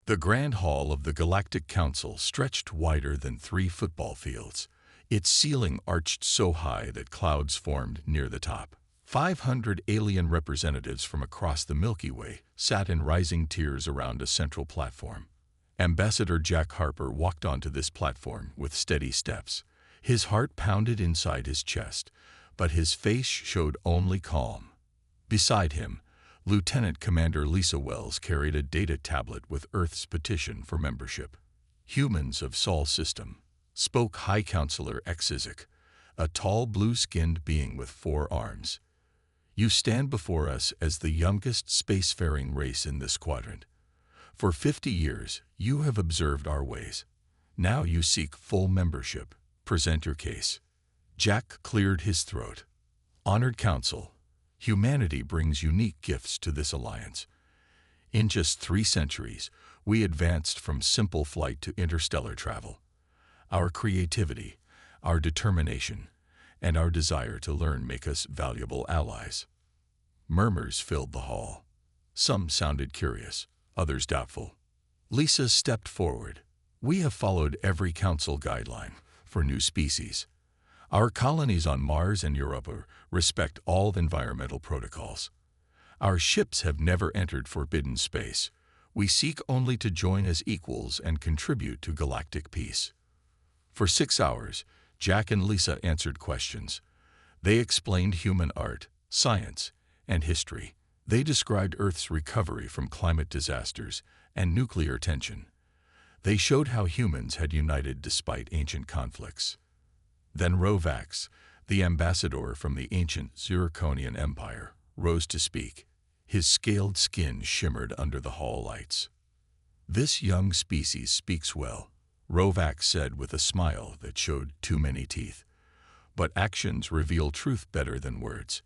The Grand Hall of the Galactic Council stretched wider than 3 football fields, its ceiling arched so high that clouds formed near the top. 500 alien representatives from across the Milky Way sat in rising tiers around a central platform. Ambassador Jack Harper walked onto this platform with steady steps. His heart pounded inside his chest, but his face showed only calm. Beside him, Lieutenant Commander Lisa Wells carried a data tablet with Earth's petition for membership. "Humans of Sol System," spoke High Counselor Exizik, a tall blue-skinned being with 4 arms. "You stand before us as the youngest spacefaring race in this quadrant. For 50 years, you have observed our ways. Now you seek full membership. Present your case." Jack cleared his throat. "Honored Council, humanity brings unique gifts to this alliance. In just 3 centuries, we advanced from simple flight to interstellar travel. Our creativity, our determination, and our desire to learn make us valuable allies." Murmurs filled the hall. Some sounded curious, others doubtful. Lisa stepped forward. "We have followed every council guideline for new species. Our colonies on Mars and Europa respect all environmental protocols. Our ships have never entered forbidden space. We seek only to join as equals and contribute to galactic peace." For 6 hours, Jack and Lisa answered questions. They explained human art, science, and history. They described Earth's recovery from climate disasters and nuclear tension. They showed how humans had united despite ancient conflicts. Then Rovax, the ambassador from the ancient Zirconian Empire, rose to speak. His scaled skin shimmered under the hall lights. "This young species speaks well," Rovax said with a smile that showed too many teeth. "But actions reveal truth better than words.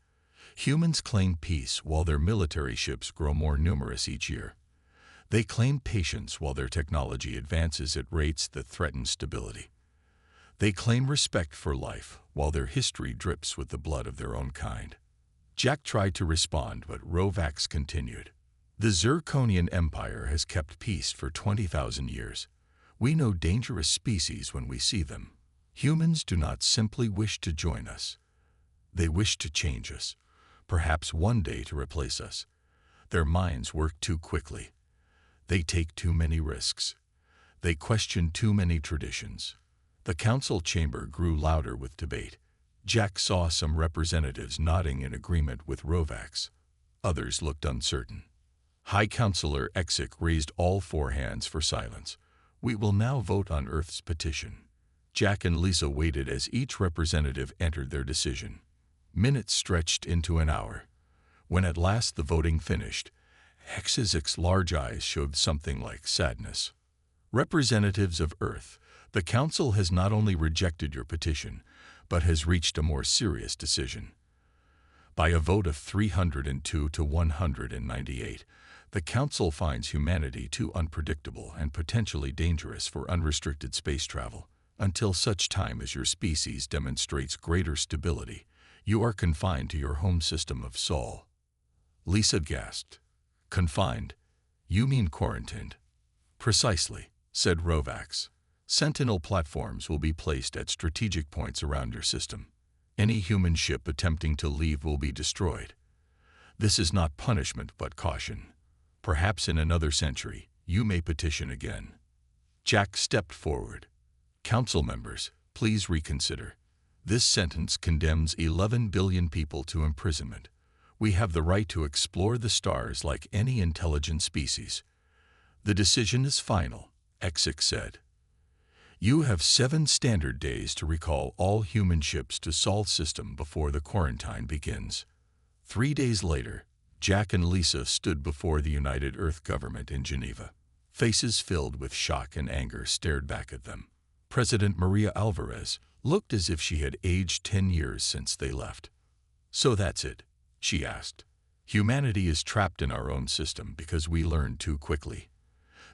Humans claim peace while their military ships grow more numerous each year. They claim patience while their technology advances at rates that threaten stability. They claim respect for life while their history drips with the blood of their own kind." Jack tried to respond, but Rovax continued. "The Zirconian Empire has kept peace for 20,000 years. We know dangerous species when we see them. Humans do not simply wish to join us. They wish to change us, perhaps one day to replace us. Their minds work too quickly. They take too many risks. They question too many traditions." The council chamber grew louder with debate. Jack saw some representatives nodding in agreement with Rovax. Others looked uncertain. High Counselor Exizik raised all 4 hands for silence. "We will now vote on Earth's petition." Jack and Lisa waited as each representative entered their decision. Minutes stretched into an hour. When at last the voting finished, Exizik's large eyes showed something like sadness. "Representatives of Earth, the Council has not only rejected your petition, but has reached a more serious decision. By a vote of 302 to 198, the Council finds humanity too unpredictable and potentially dangerous for unrestricted space travel. Until such time as your species demonstrates greater stability, you are confined to your home system of Sol." Lisa gasped. "Confined? You mean quarantined?" "Precisely," said Rovax. "Sentinel platforms will be placed at strategic points around your system. Any human ship attempting to leave will be destroyed. This is not punishment but caution. Perhaps in another century, you may petition again." Jack stepped forward. "Council members, please reconsider. This sentence condemns 11 billion people to imprisonment. We have the right to explore the stars like any intelligent species." "The decision is final," Exizik said. "You have 7 standard days to recall all human ships to Sol system before the quarantine begins." 3 days later, Jack and Lisa stood before the United Earth government in Geneva. Faces filled with shock and anger stared back at them. President Maria Alvarez looked as if she had aged 10 years since they left. "So that's it?" she asked. "Humanity is trapped in our own system because we learned too quickly,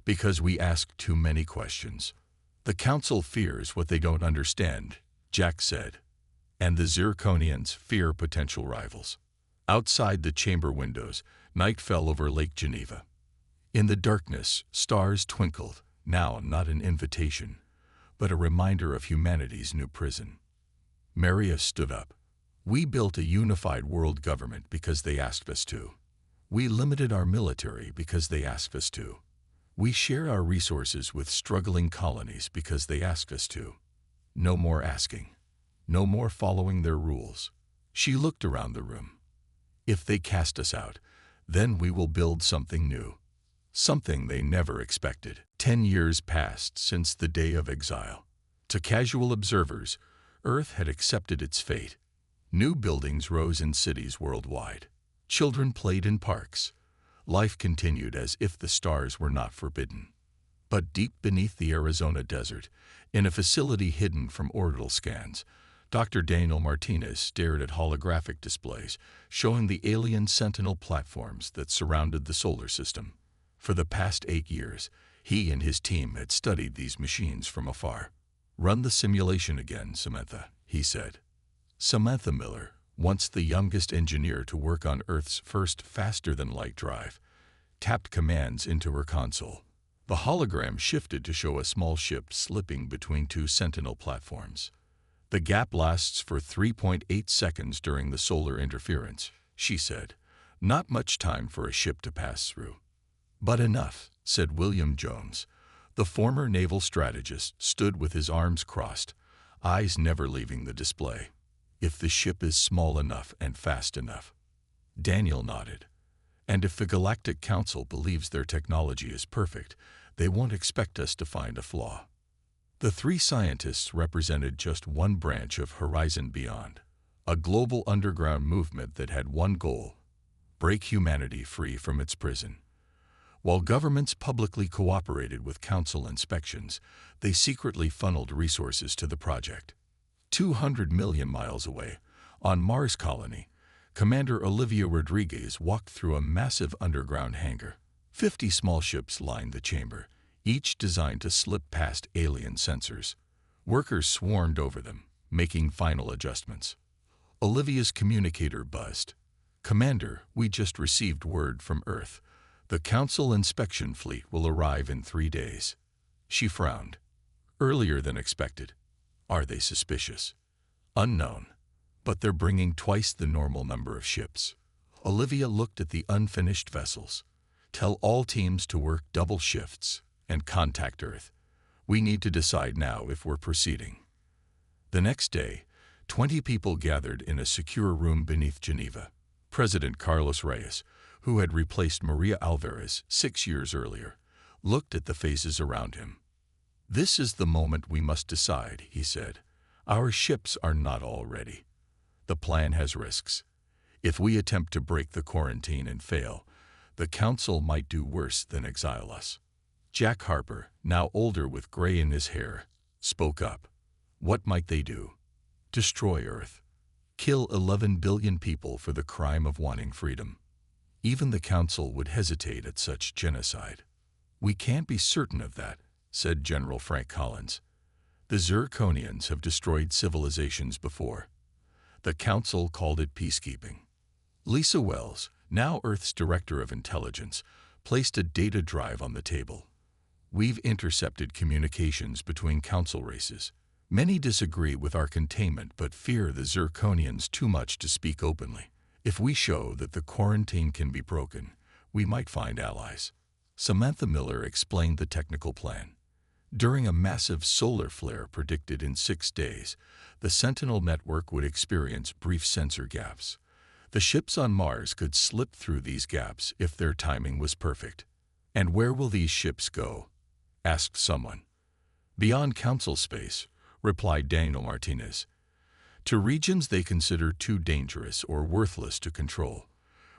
because we asked too many questions." "The Council fears what they don't understand," Jack said. "And the Zirconians fear potential rivals." Outside the chamber windows, night fell over Lake Geneva. In the darkness, stars twinkled, now not an invitation, but a reminder of humanity's new prison. Maria stood up. We built a unified world government because they asked us to. We limited our military because they asked us to. We share our resources with struggling colonies because they asked us to. No more asking. No more following their rules. She looked around the room. If they cast us out, then we will build something new. Something they never expected. 10 years passed since the day of exile. To casual observers, Earth had accepted its fate. New buildings rose in cities worldwide. Children played in parks. Life continued as if the stars were not forbidden. But deep beneath the Arizona desert, in a facility hidden from orbital scans, Dr. Daniel Martinez stared at holographic displays showing the alien sentinel platforms that surrounded the solar system. For the past 8 years, he and his team had studied these machines from afar. "Run the simulation again, Samantha," he said. Samantha Miller, once the youngest engineer to work on Earth's first faster-than-light drive, tapped commands into her console. The hologram shifted to show a small ship slipping between two sentinel platforms. "The gap lasts for 3.8 seconds during the solar interference," she said. "Not much time for a ship to pass through." "But enough," said William Jones. The former naval strategist stood with his arms crossed, eyes never leaving the display. "If the ship is small enough and fast enough." Daniel nodded. "And if the Galactic Council believes their technology is perfect, they won't expect us to find a flaw." The three scientists represented just one branch of Horizon Beyond, a global underground movement that had one goal: break humanity free from its prison. While governments publicly cooperated with council inspections, they secretly funneled resources to the project. 200 million miles away, on Mars Colony, Commander Olivia Rodriguez walked through a massive underground hangar. 50 small ships lined the chamber, each designed to slip past alien sensors. Workers swarmed over them, making final adjustments. Olivia's communicator buzzed. "Commander, we just received word from Earth. The Council inspection fleet will arrive in 3 days." She frowned. "Earlier than expected. Are they suspicious?" "Unknown. But they're bringing twice the normal number of ships." Olivia looked at the unfinished vessels. "Tell all teams to work double shifts and contact Earth. We need to decide now if we're proceeding." The next day, 20 people gathered in a secure room beneath Geneva. President Carlos Reyes, who had replaced Maria Alvarez 6 years earlier, looked at the faces around him. "This is the moment we must decide," he said. "Our ships are not all ready. The plan has risks. If we attempt to break the quarantine and fail, the Council might do worse than exile us." Jack Harper, now older with gray in his hair, spoke up. "What might they do? Destroy Earth. Kill 11 billion people for the crime of wanting freedom. Even the Council would hesitate at such genocide." "We can't be certain of that," said General Frank Collins. "The Zirconians have destroyed civilizations before. The Council called it peacekeeping." Lisa Wells, now Earth's Director of Intelligence, placed a data drive on the table. "We've intercepted communications between Council races. Many disagree with our containment but fear the Zirconians too much to speak openly. If we show that the quarantine can be broken, we might find allies." Samantha Miller explained the technical plan. During a massive solar flare predicted in 6 days, the Sentinel network would experience brief sensor gaps. The ships on Mars could slip through these gaps if their timing was perfect. "And where will these ships go?" asked someone. "Beyond Council space," replied Daniel Martinez. "To regions they consider too dangerous or worthless to control.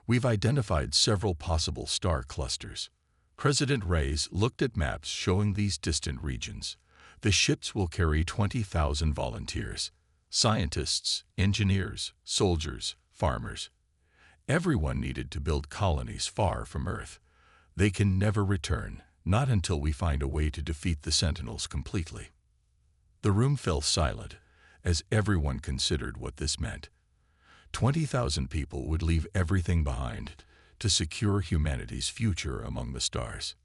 We've identified several possible star clusters." President Reyes looked at maps showing these distant regions. "The ships will carry 20,000 volunteers, scientists, engineers, soldiers, farmers. Everyone needed to build colonies far from Earth. They can never return, not until we find a way to defeat the Sentinels completely." The room fell silent as everyone considered what this meant. 20,000 people would leave everything behind, to secure humanity's future among the stars.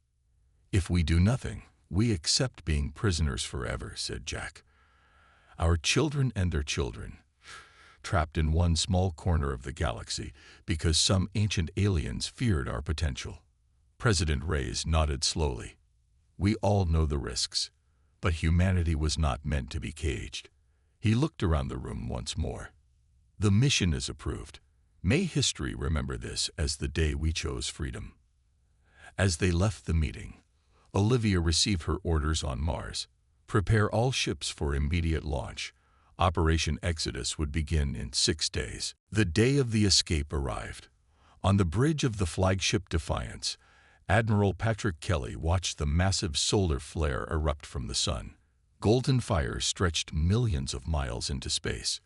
"If we do nothing, we accept being prisoners forever," said Jack. "Our children and their children, trapped in one small corner of the galaxy because some ancient aliens feared our potential." President Reyes nodded slowly. "We all know the risks, but humanity was not meant to be caged." He looked around the room once more. "The mission is approved. May history remember this as the day we chose freedom." As they left the meeting, Olivia received her orders on Mars. Prepare all ships for immediate launch. Operation Exodus would begin in 6 days. The day of the escape arrived. On the bridge of the flagship Defiance, Admiral Patrick Kelly watched the massive solar flare erupt from the sun. Golden fire stretched millions of miles into space.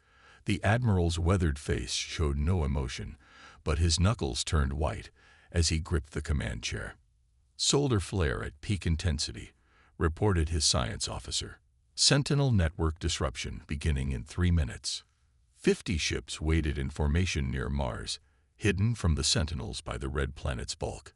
The Admiral's weathered face showed no emotion, but his knuckles turned white as he gripped the command chair. "Solar flare at peak intensity," reported his science officer. "Sentinel network disruption beginning in 3 minutes." 50 ships waited in formation near Mars, hidden from the Sentinels by the red planet's bulk.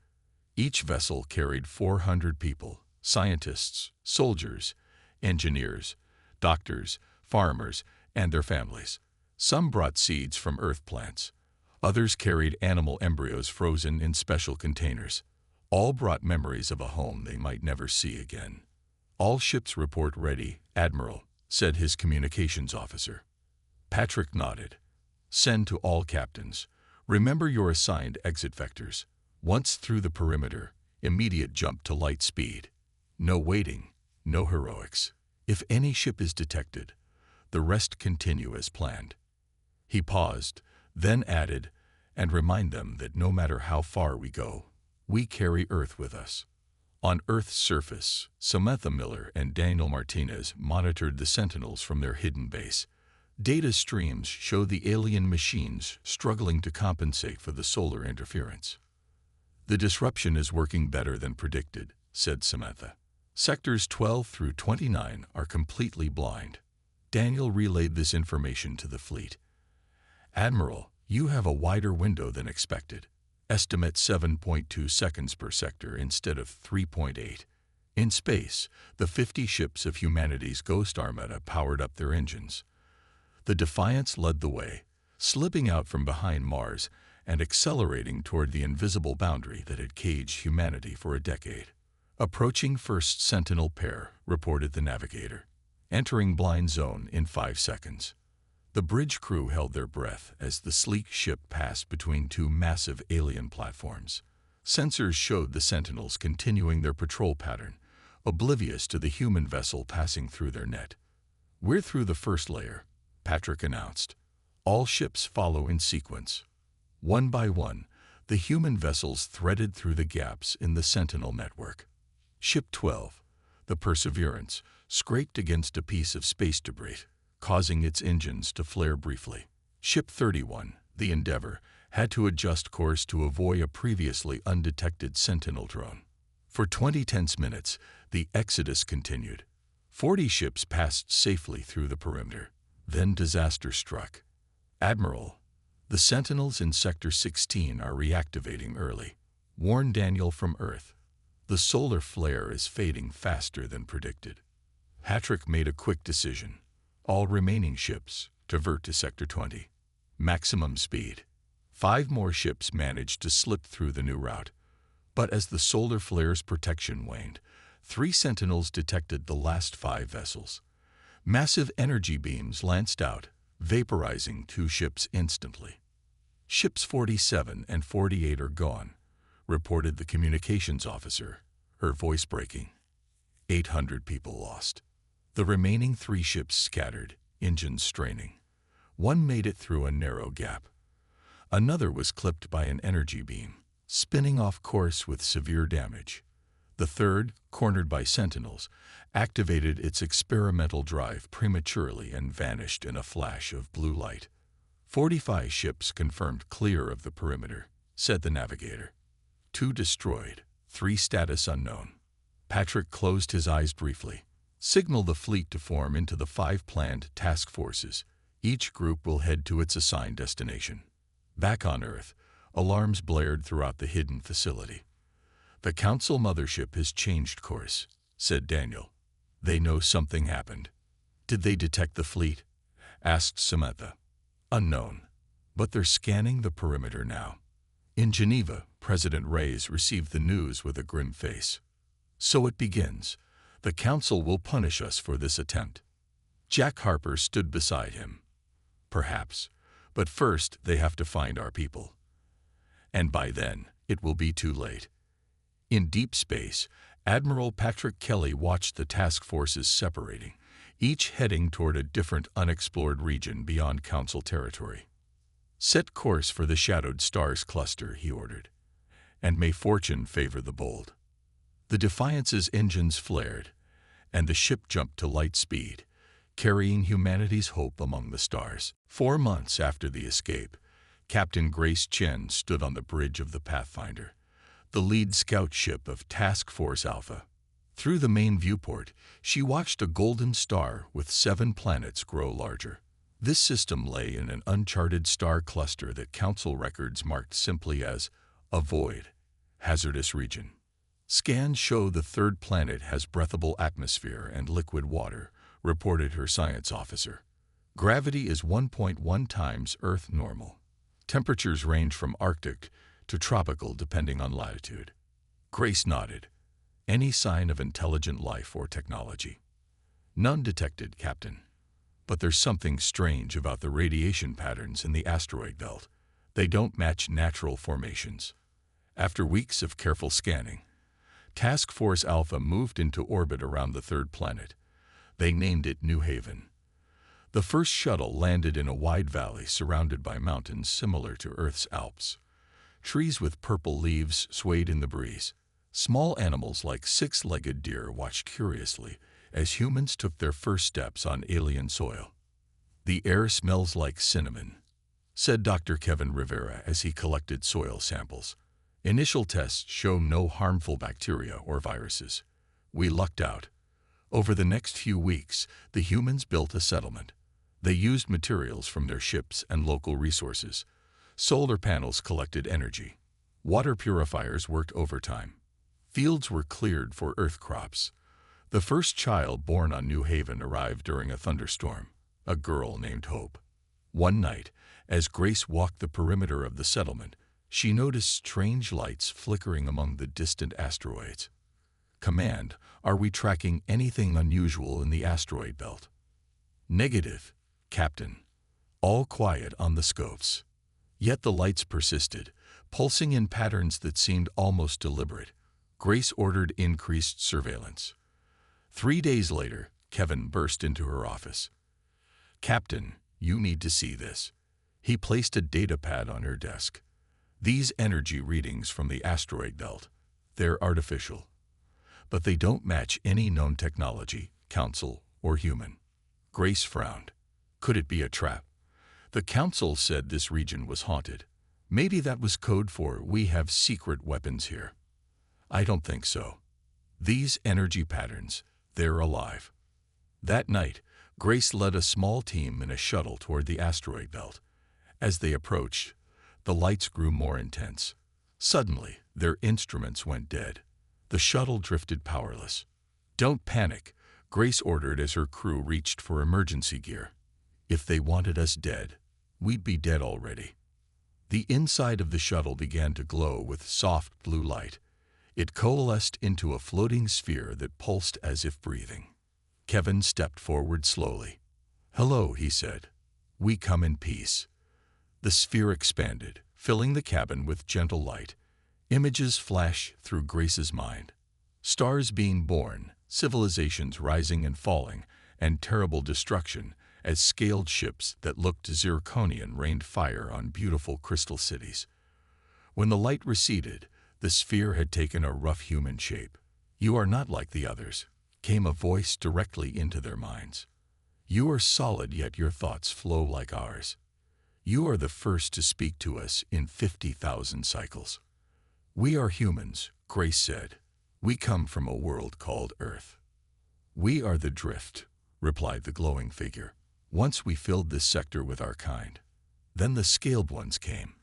Each vessel carried 400 people: scientists, soldiers, engineers, doctors, farmers, and their families. Some brought seeds from Earth plants. Others carried animal embryos frozen in special containers. All brought memories of a home they might never see again. "All ships report ready, Admiral," said his communications officer. Patrick nodded. "Send to all captains. Remember your assigned exit vectors. Once through the perimeter, immediate jump to light speed. No waiting, no heroics. If any ship is detected, the rest continue as planned." He paused, then added, "And remind them that no matter how far we go, we carry Earth with us." On Earth's surface, Samantha Miller and Daniel Martinez monitored the Sentinels from their hidden base. Data streams showed the alien machines struggling to compensate for the solar interference. "The disruption is working better than predicted," said Samantha. "Sectors 12 through 29 are completely blind." Daniel relayed this information to the fleet. "Admiral, you have a wider window than expected. Estimate 7.2 seconds per sector instead of 3.8. In space, the 50 ships of humanity's Ghost Armada powered up their engines. The Defiance led the way, slipping out from behind Mars and accelerating toward the invisible boundary that had caged humanity for a decade. "Approaching first Sentinel pair," reported the navigator. "Entering blind zone in 5 seconds." The bridge crew held their breath as the sleek ship passed between 2 massive alien platforms. Sensors showed the Sentinels continuing their patrol pattern, oblivious to the human vessel passing through their net. "We're through the first layer," Patrick announced. "All ships follow in sequence." One by one, the human vessels threaded through the gaps in the Sentinel network. Ship 12, the Perseverance, scraped against a piece of space debris, causing its engines to flare briefly. Ship 31, the Endeavour, had to adjust course to avoid a previously undetected Sentinel drone. For 20 tense minutes, the exodus continued. 40 ships passed safely through the perimeter. Then disaster struck. "Admiral, the Sentinels in Sector 16 are reactivating early. Warn Daniel from Earth. The solar flare is fading faster than predicted." Patrick made a quick decision. All remaining ships divert to Sector 20. Maximum speed. 5 more ships managed to slip through the new route. But as the solar flare's protection waned, 3 Sentinels detected the last 5 vessels. Massive energy beams lanced out, vaporizing 2 ships instantly. "Ships 47 and 48 are gone," reported the communications officer, her voice breaking. 800 people lost. The remaining 3 ships scattered, engines straining. One made it through a narrow gap. Another was clipped by an energy beam, spinning off course with severe damage. The third, cornered by Sentinels, activated its experimental drive prematurely and vanished in a flash of blue light. 45 ships confirmed clear of the perimeter, said the navigator. 2 destroyed, 3 status unknown. Patrick closed his eyes briefly. "Signal the fleet to form into the 5 planned task forces. Each group will head to its assigned destination." Back on Earth, Alarms blared throughout the hidden facility. "The Council mothership has changed course," said Daniel. "They know something happened." "Did they detect the fleet?" asked Samantha. "Unknown, but they're scanning the perimeter now." In Geneva, President Reyes received the news with a grim face. "So it begins. The Council will punish us for this attempt." Jack Harper stood beside him. "Perhaps, but first they have to find our people. And by then, it will be too late." In deep space, Admiral Patrick Kelly watched the task forces separating, each heading toward a different unexplored region beyond Council territory. "Set course for the Shadowed Stars cluster," he ordered, "and may fortune favor the bold." The Defiance's engines flared, and the ship jumped to light speed, carrying humanity's hope among the stars. 4 months after the escape, Captain Grace Chen stood on the bridge of the Pathfinder, the lead scout ship of Task Force Alpha. Through the main viewport, she watched a golden star with 7 planets grow larger. This system lay in an uncharted star cluster that Council records marked simply as a void, hazardous region. "Scans show the 3rd planet has breathable atmosphere and liquid water," reported her science officer. "Gravity is 1.1 times Earth normal. Temperatures range from Arctic to tropical depending on latitude." Grace nodded. "Any sign of intelligent life or technology?" "None detected, Captain. But there's something strange about the radiation patterns in the asteroid belt. They don't match natural formations." After weeks of careful scanning, Task Force Alpha moved into orbit around the 3rd planet. They named it New Haven. The first shuttle landed in a wide valley surrounded by mountains similar to Earth's Alps. Trees with purple leaves swayed in the breeze. Small animals like 6-legged deer watched curiously as humans took their first steps on alien soil. "The air smells like cinnamon," said Dr. Kevin Rivera as he collected soil samples. "Initial tests show no harmful bacteria or viruses. We lucked out." Over the next few weeks, the humans built a settlement. They used materials from their ships and local resources. Solar panels collected energy. Water purifiers worked overtime. Fields were cleared for Earth crops. The first child born on New Haven arrived during a thunderstorm, a girl named Hope. One night, as Grace walked the perimeter of the settlement, she noticed strange lights flickering among the distant asteroids. "Command, are we tracking anything unusual in the asteroid belt?" "Negative, Captain. All quiet on the scopes." Yet the lights persisted, pulsing in patterns that seemed almost deliberate. Grace ordered increased surveillance. 3 days later, Kevin burst into her office. "Captain, you need to see this." He placed a data pad on her desk. "These energy readings from the asteroid belt, they're artificial. But they don't match any known technology, Council or human." Grace frowned. Could it be a trap? The Council said this region was haunted. Maybe that was code for "we have secret weapons here." "I don't think so. These energy patterns, they're alive." That night, Grace led a small team in a shuttle toward the asteroid belt. As they approached, the lights grew more intense. Suddenly, their instruments went dead. The shuttle drifted powerless. "Don't panic," Grace ordered as her crew reached for emergency gear. "If they wanted us dead, we'd be dead already." The inside of the shuttle began to glow with soft blue light. It coalesced into a floating sphere that pulsed as if breathing. Kevin stepped forward slowly. "Hello," he said. "We come in peace." The sphere expanded, filling the cabin with gentle light. Images flashed through Grace's mind. Stars being born, civilizations rising and falling, and terrible destruction as scaled ships that looked zirconian rained fire on beautiful crystal cities. When the light receded, the sphere had taken a rough human shape. "You are not like the others," came a voice directly into their minds. "You are solid, yet your thoughts flow like ours. You are the first to speak to us in 50,000 cycles." "We are humans," Grace said. "We come from a world called Earth." "We are the drift," replied the glowing figure. "Once we filled this sector with our kind. Then the scaled ones came.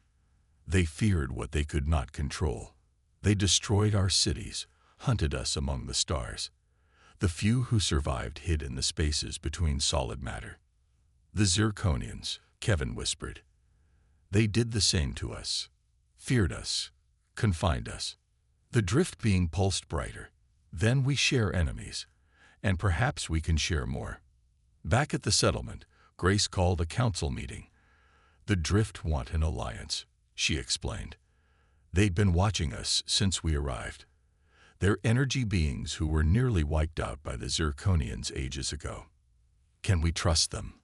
They feared what they could not control. They destroyed our cities, hunted us among the stars. The few who survived hid in the spaces between solid matter. The Zirconians, Kevin whispered. They did the same to us, feared us, confined us. The drift being pulsed brighter. Then we share enemies, and perhaps we can share more. Back at the settlement, Grace called a council meeting. The drift want an alliance, she explained. They'd been watching us since we arrived. They're energy beings who were nearly wiped out by the Zirconians ages ago. Can we trust them?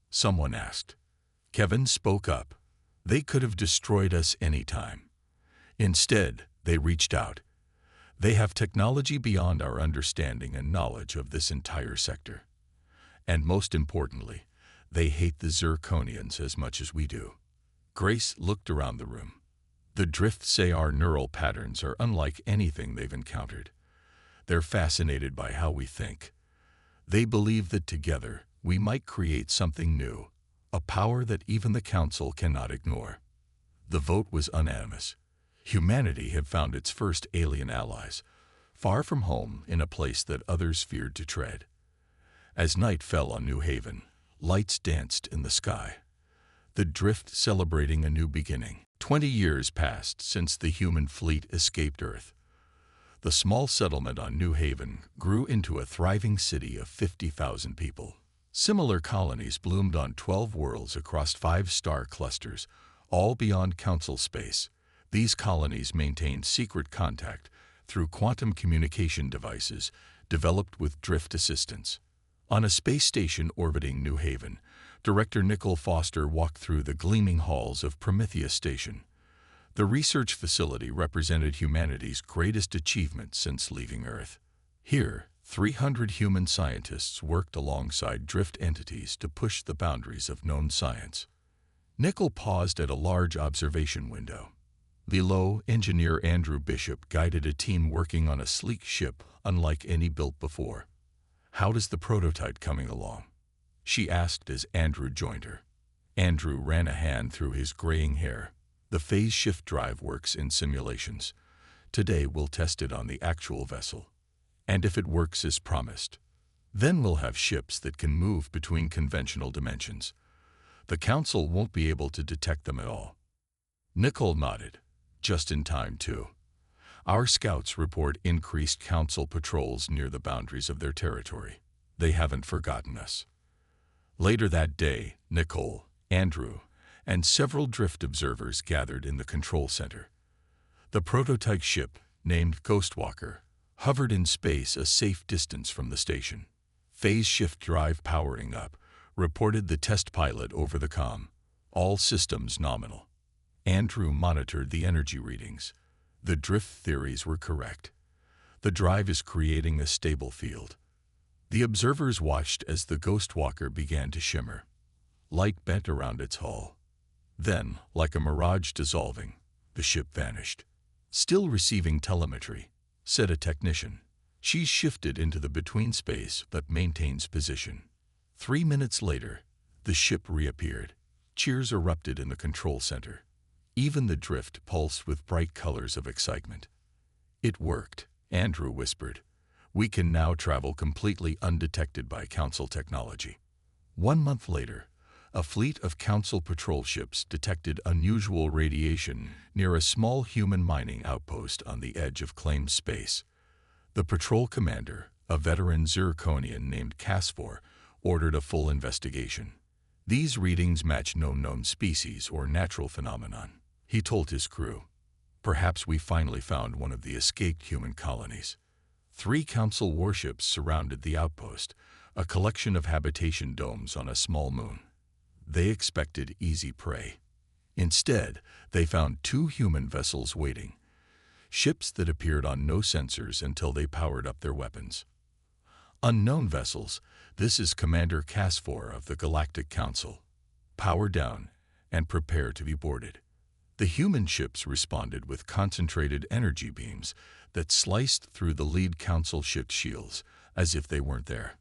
Someone asked. Kevin spoke up. They could have destroyed us any time. Instead, they reached out. They have technology beyond our understanding and knowledge of this entire sector. And most importantly, they hate the Zirconians as much as we do. Grace looked around the room. The drift say our neural patterns are unlike anything they've encountered. They're fascinated by how we think. They believe that together we might create something new, a power that even the Council cannot ignore. The vote was unanimous. Humanity had found its first alien allies, far from home in a place that others feared to tread. As night fell on New Haven, lights danced in the sky. The drift celebrating a new beginning. 20 years passed since the human fleet escaped Earth. The small settlement on New Haven grew into a thriving city of 50,000 people. Similar colonies bloomed on 12 worlds across 5 star clusters, all beyond Council space. These colonies maintained secret contact through quantum communication devices developed with drift assistance. On a space station orbiting New Haven, Director Nicole Foster walked through the gleaming halls of Prometheus Station. The research facility represented humanity's greatest achievement since leaving Earth. Here, 300 human scientists worked alongside drift entities to push the boundaries of known science. Nicole paused at a large observation window. Below, engineer Andrew Bishop guided a team working on a sleek ship unlike any built before. "How does the prototype coming along?" she asked as Andrew joined her. Andrew ran a hand through his graying hair. "The phase shift drive works in simulations. Today we'll test it on the actual vessel. And if it works as promised, then we'll have ships that can move between conventional dimensions. The Council won't be able to detect them at all." Nicole nodded. "Just in time, too. Our scouts report increased Council patrols near the boundaries of their territory. They haven't forgotten us." Later that day, Nicole, Andrew, and several drift observers gathered in the control center. The prototype ship, named Ghostwalker, hovered in space a safe distance from the station. "Phase shift drive powering up," reported the test pilot over the comm. "All systems nominal." Andrew monitored the energy readings. The drift theories were correct. The drive is creating a stable field. The observers watched as the Ghostwalker began to shimmer. Light bent around its hull. Then, like a mirage dissolving, the ship vanished. "Still receiving telemetry," said a technician. "She's shifted into the between space but maintains position." 3 minutes later, the ship reappeared. Cheers erupted in the control center. Even the drift pulsed with bright colors of excitement. "It worked," Andrew whispered. "We can now travel completely undetected by Council technology." 1 month later, a fleet of Council patrol ships detected unusual radiation near a small human mining outpost on the edge of claimed space. The patrol commander, a veteran Zirconian named Casfor, ordered a full investigation. "These readings match no known species or natural phenomenon," he told his crew. "Perhaps we finally found one of the escaped human colonies." 3 Council warships surrounded the outpost, a collection of habitation domes on a small moon. They expected easy prey. Instead, they found 2 human vessels waiting, ships that appeared on no sensors until they powered up their weapons. "Unknown vessels, this is Commander Casfor of the Galactic Council. Power down and prepare to be boarded." The human ships responded with concentrated energy beams that sliced through the lead Council ship's shields as if they weren't there.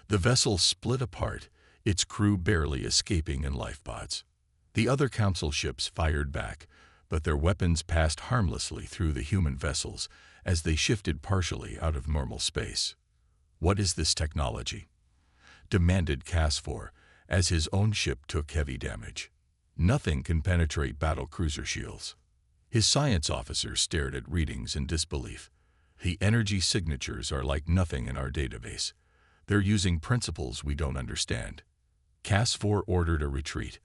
The vessel split apart, its crew barely escaping in lifeboats. The other Council ships fired back, but their weapons passed harmlessly through the human vessels as they shifted partially out of normal space. "What is this technology?" demanded Cass-4 as his own ship took heavy damage. "Nothing can penetrate battlecruiser shields." His science officer stared at readings in disbelief. "The energy signatures are like nothing in our database. They're using principles we don't understand." Cass-4 ordered a retreat.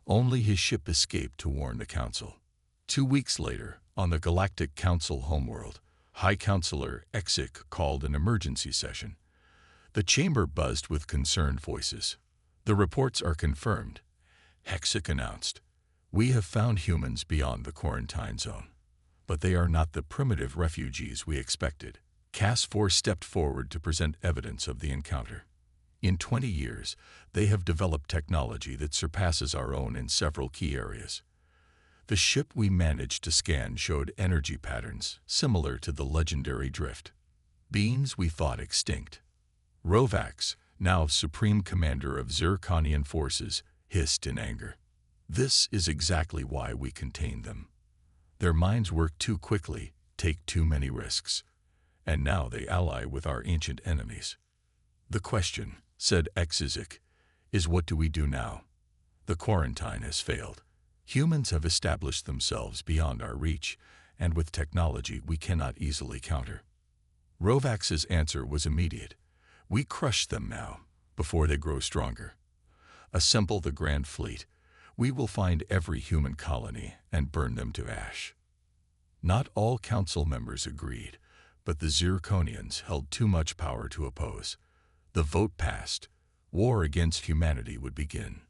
Only his ship escaped to warn the Council. 2 weeks later, on the Galactic Council homeworld, High Counselor Exik called an emergency session. The chamber buzzed with concerned voices. "The reports are confirmed," Exik announced. "We have found humans beyond the quarantine zone, but they are not the primitive refugees we expected." Cass-4 stepped forward to present evidence of the encounter. "In 20 years, they have developed technology that surpasses our own in several key areas. The ship we managed to scan showed energy patterns similar to the legendary drift. Beings we thought extinct." Rovax, now Supreme Commander of Zirconian forces, hissed in anger. "This is exactly why we contained them. Their minds work too quickly, take too many risks, and now they ally with our ancient enemies. The question," said Exik, "is what do we do now? The quarantine has failed. Humans have established themselves beyond our reach, and with technology we cannot easily counter." Rovax's answer was immediate. "We crush them now, before they grow stronger. Assemble the Grand Fleet. We will find every human colony and burn them to ash." Not all council members agreed, but the Zirconians held too much power to oppose. The vote passed. War against humanity would begin.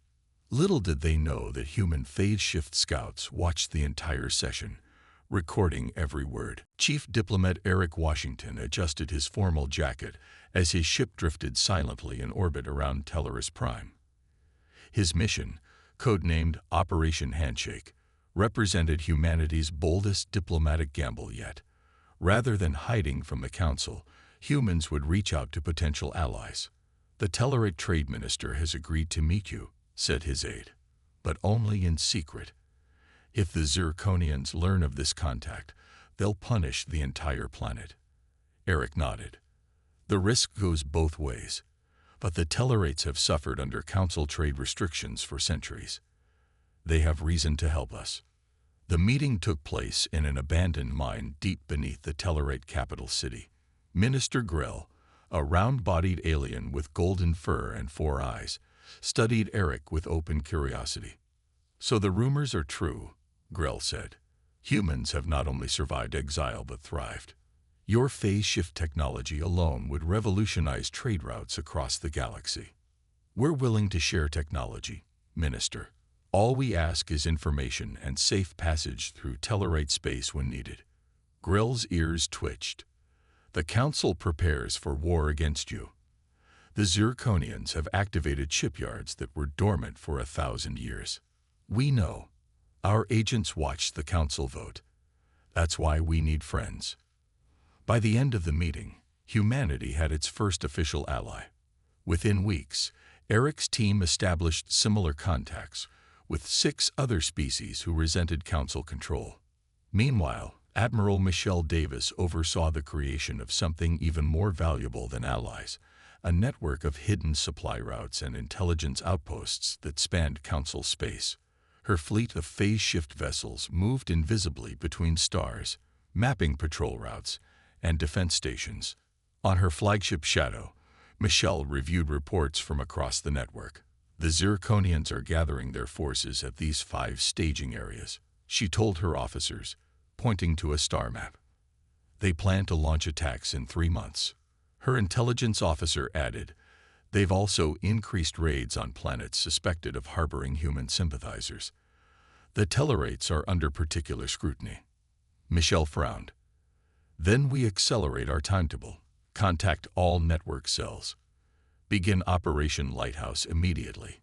Little did they know that human phase shift scouts watched the entire session, recording every word. Chief Diplomat Eric Washington adjusted his formal jacket as his ship drifted silently in orbit around Tellerus Prime. His mission, codenamed Operation Handshake, represented humanity's boldest diplomatic gamble yet. Rather than hiding from the Council, humans would reach out to potential allies. "The Tellerate Trade Minister has agreed to meet you," said his aide, "but only in secret. If the Zirconians learn of this contact, they'll punish the entire planet." Eric nodded. "The risk goes both ways, but the Tellerates have suffered under Council trade restrictions for centuries. They have reason to help us." The meeting took place in an abandoned mine deep beneath the Tellerate capital city. Minister Grell, a round-bodied alien with golden fur and 4 eyes, studied Eric with open curiosity. "So the rumors are true," Grell said. "Humans have not only survived exile but thrived. Your phase shift technology alone would revolutionize trade routes across the galaxy. We're willing to share technology, Minister. All we ask is information and safe passage through Tellerate space when needed." Grell's ears twitched. "The Council prepares for war against you. The Zirconians have activated shipyards that were dormant for 1,000 years. We know. Our agents watched the Council vote. That's why we need friends." By the end of the meeting, humanity had its first official ally. Within weeks, Eric's team established similar contacts with 6 other species who resented Council control. Meanwhile, Admiral Michelle Davis oversaw the creation of something even more valuable than allies, a network of hidden supply routes and intelligence outposts that spanned Council space. Her fleet of phase-shift vessels moved invisibly between stars, mapping patrol routes and defense stations. On her flagship Shadow, Michelle reviewed reports from across the network. "The Zirconians are gathering their forces at these 5 staging areas," she told her officers, pointing to a star map. "They plan to launch attacks in 3 months. Her intelligence officer added, "They've also increased raids on planets suspected of harboring human sympathizers. The Tellerates are under particular scrutiny." Michelle frowned. "Then we accelerate our timetable. Contact all network cells. Begin Operation Lighthouse immediately."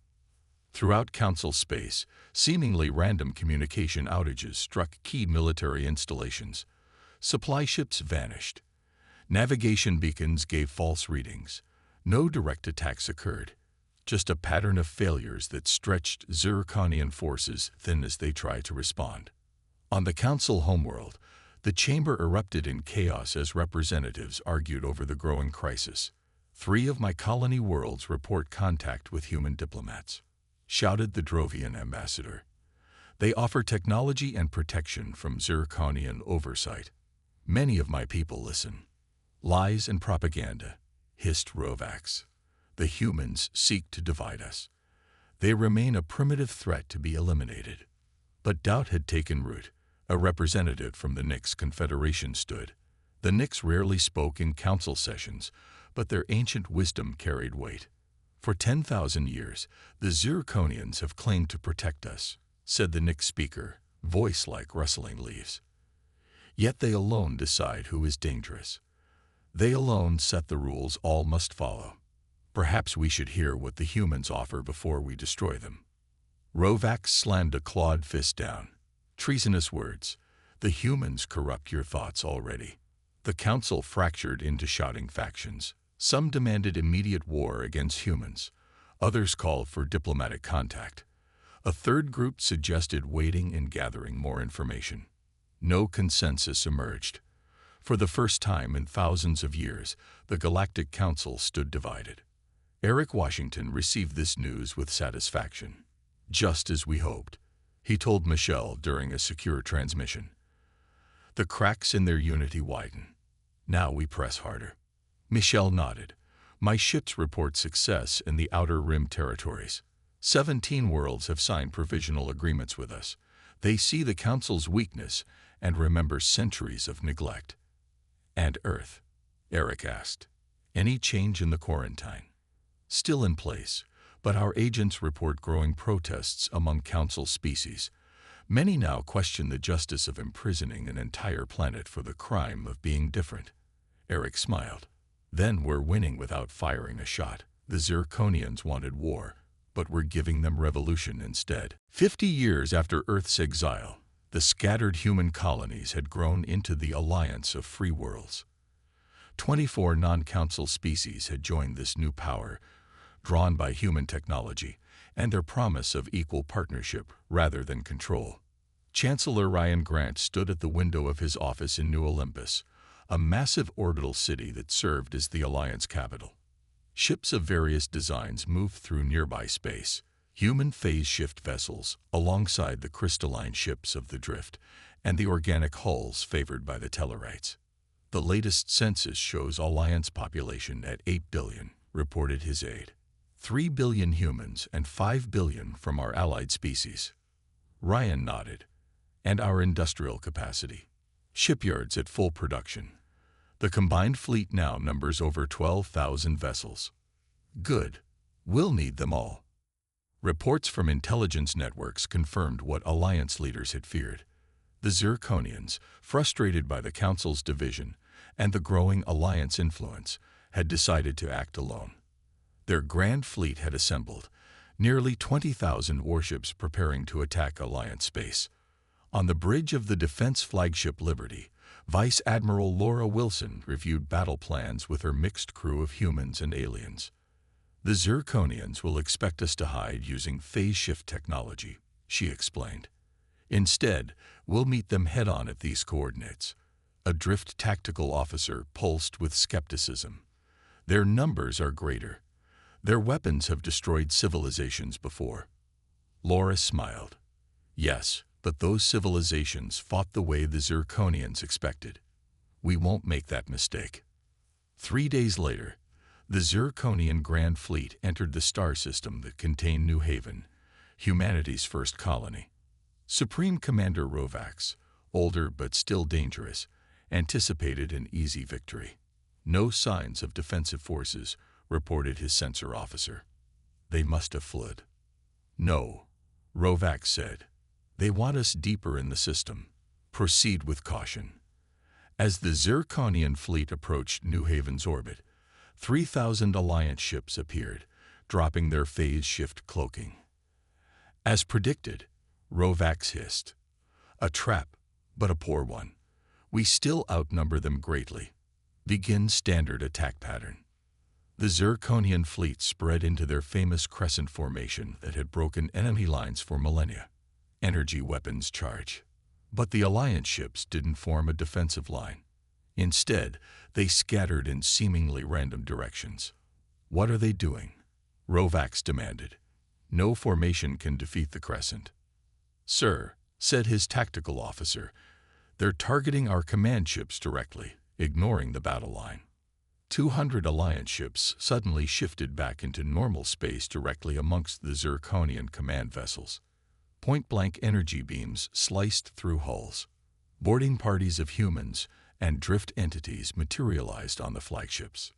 Throughout Council space, seemingly random communication outages struck key military installations. Supply ships vanished. Navigation beacons gave false readings. No direct attacks occurred, just a pattern of failures that stretched Zirconian forces thin as they tried to respond. On the Council homeworld, the chamber erupted in chaos as representatives argued over the growing crisis. 3 of my colony worlds report contact with human diplomats, shouted the Drovian ambassador. They offer technology and protection from Zirconian oversight. Many of my people listen. Lies and propaganda, hissed Rovax. The humans seek to divide us. They remain a primitive threat to be eliminated. But doubt had taken root. A representative from the Nix Confederation stood. The Nix rarely spoke in council sessions, but their ancient wisdom carried weight. For 10,000 years, the Zirconians have claimed to protect us, said the Nix speaker, voice like rustling leaves. Yet they alone decide who is dangerous. They alone set the rules all must follow. Perhaps we should hear what the humans offer before we destroy them. Rovax slammed a clawed fist down. Treasonous words. The humans corrupt your thoughts already. The council fractured into shouting factions. Some demanded immediate war against humans. Others called for diplomatic contact. A third group suggested waiting and gathering more information. No consensus emerged. For the first time in thousands of years, the Galactic Council stood divided. Eric Washington received this news with satisfaction. Just as we hoped, he told Michelle during a secure transmission. The cracks in their unity widen. Now we press harder. Michelle nodded. My ships report success in the Outer Rim territories. 17 worlds have signed provisional agreements with us. They see the Council's weakness and remember centuries of neglect. And Earth? Eric asked. Any change in the quarantine? Still in place, but our agents report growing protests among Council species. Many now question the justice of imprisoning an entire planet for the crime of being different. Eric smiled. Then we're winning without firing a shot. The Zirconians wanted war, but we're giving them revolution instead. 50 years after Earth's exile, the scattered human colonies had grown into the Alliance of Free Worlds. 24 non-council species had joined this new power, drawn by human technology and their promise of equal partnership rather than control. Chancellor Ryan Grant stood at the window of his office in New Olympus, a massive orbital city that served as the Alliance capital. Ships of various designs moved through nearby space, human phase-shift vessels alongside the crystalline ships of the Drift and the organic hulls favored by the Tellarites. The latest census shows Alliance population at 8 billion, reported his aide. 3 billion humans and 5 billion from our allied species. Ryan nodded. And our industrial capacity. Shipyards at full production. The combined fleet now numbers over 12,000 vessels. Good. We'll need them all. Reports from intelligence networks confirmed what Alliance leaders had feared. The Zirconians, frustrated by the Council's division and the growing Alliance influence, had decided to act alone. Their grand fleet had assembled, nearly 20,000 warships preparing to attack Alliance space. On the bridge of the defense flagship Liberty, Vice Admiral Laura Wilson reviewed battle plans with her mixed crew of humans and aliens. The Zirconians will expect us to hide using phase shift technology, she explained. Instead, we'll meet them head-on at these coordinates. A Drift tactical officer pulsed with skepticism. Their numbers are greater. Their weapons have destroyed civilizations before. Laura smiled. Yes, but those civilizations fought the way the Zirconians expected. We won't make that mistake. 3 days later, the Zirconian Grand Fleet entered the star system that contained New Haven, humanity's first colony. Supreme Commander Rovax, older but still dangerous, anticipated an easy victory. No signs of defensive forces, reported his sensor officer. They must have fled. No, Rovax said. They want us deeper in the system. Proceed with caution. As the Zirconian fleet approached New Haven's orbit, 3,000 Alliance ships appeared, dropping their phase shift cloaking. As predicted, Rovax hissed. A trap, but a poor one. We still outnumber them greatly. Begin standard attack pattern. The Zirconian fleet spread into their famous crescent formation that had broken enemy lines for millennia. Energy weapons charge. But the Alliance ships didn't form a defensive line. Instead, they scattered in seemingly random directions. "What are they doing?" Rovax demanded. "No formation can defeat the Crescent." "Sir," said his tactical officer, "they're targeting our command ships directly, ignoring the battle line." 200 Alliance ships suddenly shifted back into normal space directly amongst the Zirconian command vessels. Point-blank energy beams sliced through hulls. Boarding parties of humans and drift entities materialized on the flagships.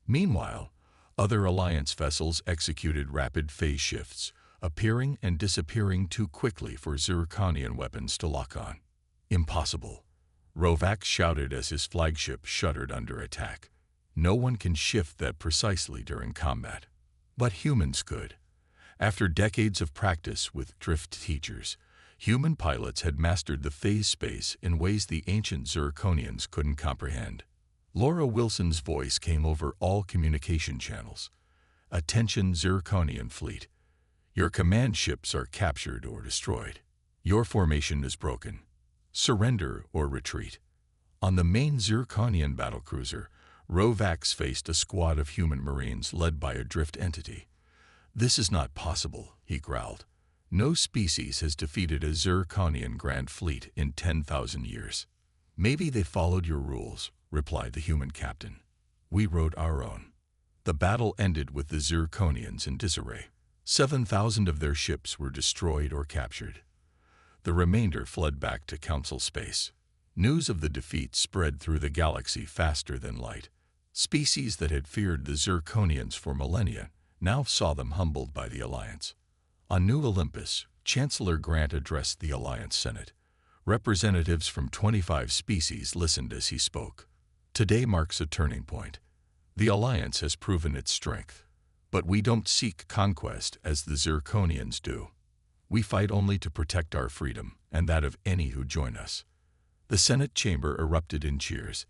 Meanwhile, other Alliance vessels executed rapid phase shifts, appearing and disappearing too quickly for Zirconian weapons to lock on. "Impossible," Rovax shouted as his flagship shuddered under attack. "No one can shift that precisely during combat." But humans could. After decades of practice with drift teachers, human pilots had mastered the phase space in ways the ancient Zirconians couldn't comprehend. Laura Wilson's voice came over all communication channels. "Attention Zirconian fleet. Your command ships are captured or destroyed. Your formation is broken. Surrender or retreat." On the main Zirconian battlecruiser, Rovax faced a squad of human marines led by a drift entity. "This is not possible," he growled. "No species has defeated a Zirconian Grand Fleet in 10,000 years." "Maybe they followed your rules," replied the human captain. "We wrote our own." The battle ended with the Zirconians in disarray. 7,000 of their ships were destroyed or captured. The remainder fled back to Council space. News of the defeat spread through the galaxy faster than light. Species that had feared the Zirconians for millennia now saw them humbled by the Alliance. On New Olympus, Chancellor Grant addressed the Alliance Senate. Representatives from 25 species listened as he spoke. "Today marks a turning point. The Alliance has proven its strength. But we don't seek conquest as the Zirconians do. We fight only to protect our freedom and that of any who join us." The Senate chamber erupted in cheers.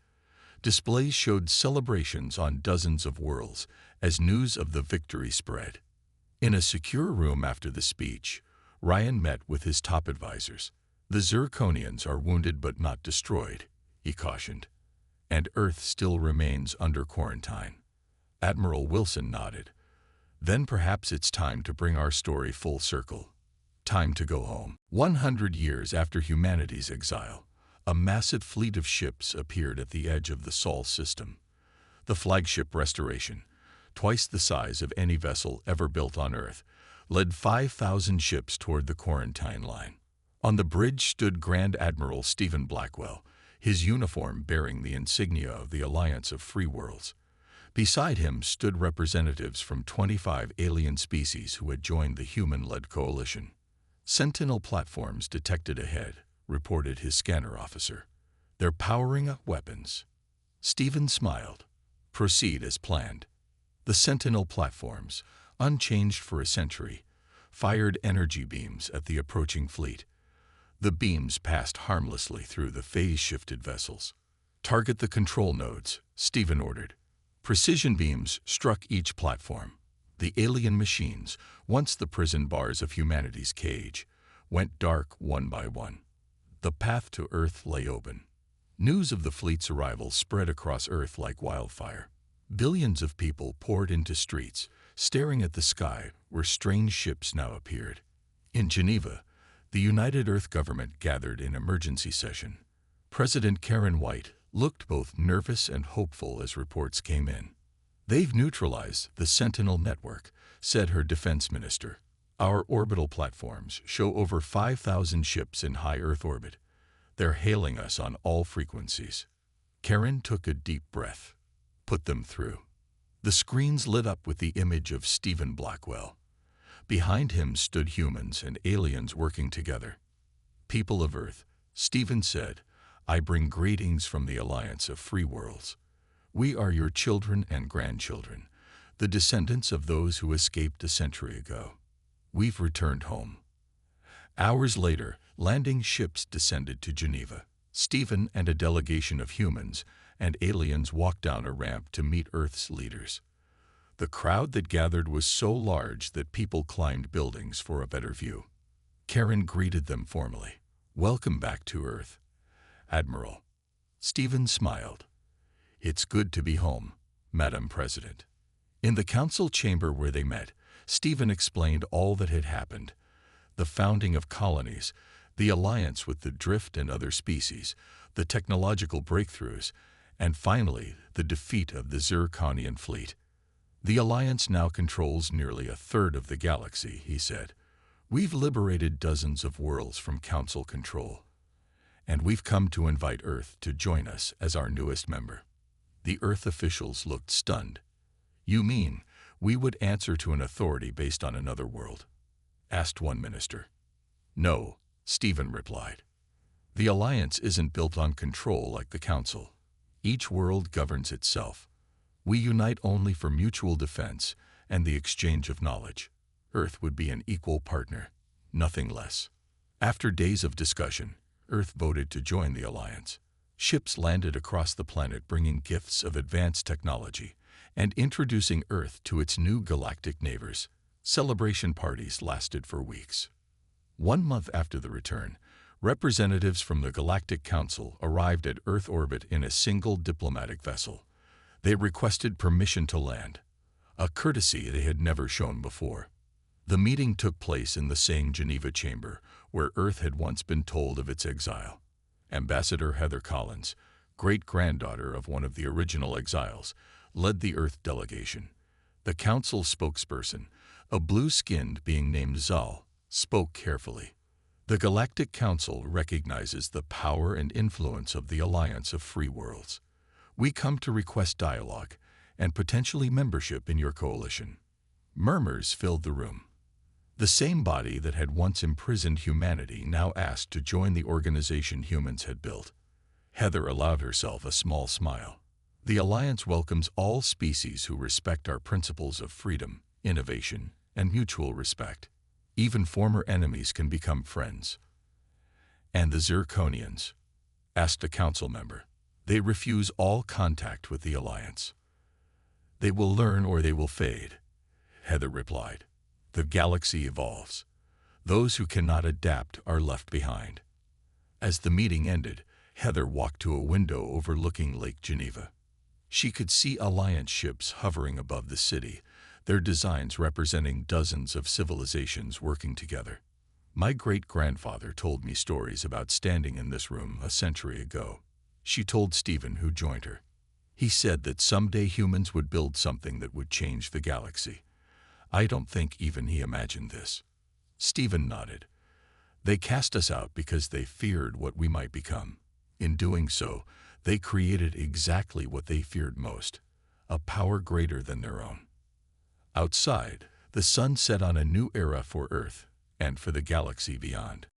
Displays showed celebrations on dozens of worlds as news of the victory spread. In a secure room after the speech, Ryan met with his top advisors. "The Zirconians are wounded but not destroyed," he cautioned. "And Earth still remains under quarantine." Admiral Wilson nodded. "Then perhaps it's time to bring our story full circle. Time to go home." 100 years after humanity's exile, a massive fleet of ships appeared at the edge of the Sol system. The flagship Restoration, twice the size of any vessel ever built on Earth, led 5,000 ships toward the quarantine line. On the bridge stood Grand Admiral Stephen Blackwell, his uniform bearing the insignia of the Alliance of Free Worlds. Beside him stood representatives from 25 alien species who had joined the human-led coalition. "Sentinel platforms detected ahead," reported his scanner officer. "They're powering up weapons." Stephen smiled. "Proceed as planned." The Sentinel platforms, unchanged for a century, fired energy beams at the approaching fleet. The beams passed harmlessly through the phase-shifted vessels. "Target the control nodes," Stephen ordered. Precision beams struck each platform. The alien machines, once the prison bars of humanity's cage, went dark one by one. The path to Earth lay open. News of the fleet's arrival spread across Earth like wildfire. Billions of people poured into streets, staring at the sky where strange ships now appeared. In Geneva, the United Earth government gathered in emergency session. President Karen White looked both nervous and hopeful as reports came in. "They've neutralized the Sentinel network," said her defense minister. "Our orbital platforms show over 5,000 ships in high Earth orbit. They're hailing us on all frequencies." Karen took a deep breath. "Put them through." The screens lit up with the image of Stephen Blackwell. Behind him stood humans and aliens working together. "People of Earth," Stephen said, "I bring greetings from the Alliance of Free Worlds. We are your children and grandchildren, the descendants of those who escaped a century ago. We've returned home." Hours later, landing ships descended to Geneva. Stephen and a delegation of humans and aliens walked down a ramp to meet Earth's leaders. The crowd that gathered was so large that people climbed buildings for a better view. Karen greeted them formally. "Welcome back to Earth, Admiral." Stephen smiled. "It's good to be home, Madam President." In the council chamber where they met, Stephen explained all that had happened: the founding of colonies, the alliance with the drift and other species, the technological breakthroughs, and finally, the defeat of the Zirconian fleet. "The Alliance now controls nearly a third of the galaxy," he said. "We've liberated dozens of worlds from Council control, and we've come to invite Earth to join us as our newest member." The Earth officials looked stunned. "You mean we would answer to an authority based on another world?" asked one minister. "No," Stephen replied. "The Alliance isn't built on control like the Council. Each world governs itself. We unite only for mutual defense and the exchange of knowledge. Earth would be an equal partner, nothing less." After days of discussion, Earth voted to join the Alliance. Ships landed across the planet bringing gifts of advanced technology and introducing Earth to its new galactic neighbors. Celebration parties lasted for weeks. 1 month after the return, representatives from the Galactic Council arrived at Earth orbit in a single diplomatic vessel. They requested permission to land, a courtesy they had never shown before. The meeting took place in the same Geneva chamber where Earth had once been told of its exile. Ambassador Heather Collins, great-granddaughter of one of the original exiles, led the Earth delegation. The Council spokesperson, a blue-skinned being named Zal, spoke carefully. "The Galactic Council recognizes the power and influence of the Alliance of Free Worlds. We come to request dialogue and potentially membership in your coalition." Murmurs filled the room. The same body that had once imprisoned humanity now asked to join the organization humans had built. Heather allowed herself a small smile. "The Alliance welcomes all species who respect our principles of freedom, innovation, and mutual respect. Even former enemies can become friends." "And the Zirconians?" asked a council member. "They refuse all contact with the Alliance." "They will learn or they will fade," Heather replied. "The galaxy evolves. Those who cannot adapt are left behind." As the meeting ended, Heather walked to a window overlooking Lake Geneva. She could see Alliance ships hovering above the city, their designs representing dozens of civilizations working together. "My great-grandfather told me stories about standing in this room a century ago," she told Stephen, who joined her. "He said that someday humans would build something that would change the galaxy. I don't think even he imagined this." Stephen nodded. "They cast us out because they feared what we might become. In doing so, they created exactly what they feared most, a power greater than their own." Outside, the sun set on a new era for Earth and for the galaxy beyond.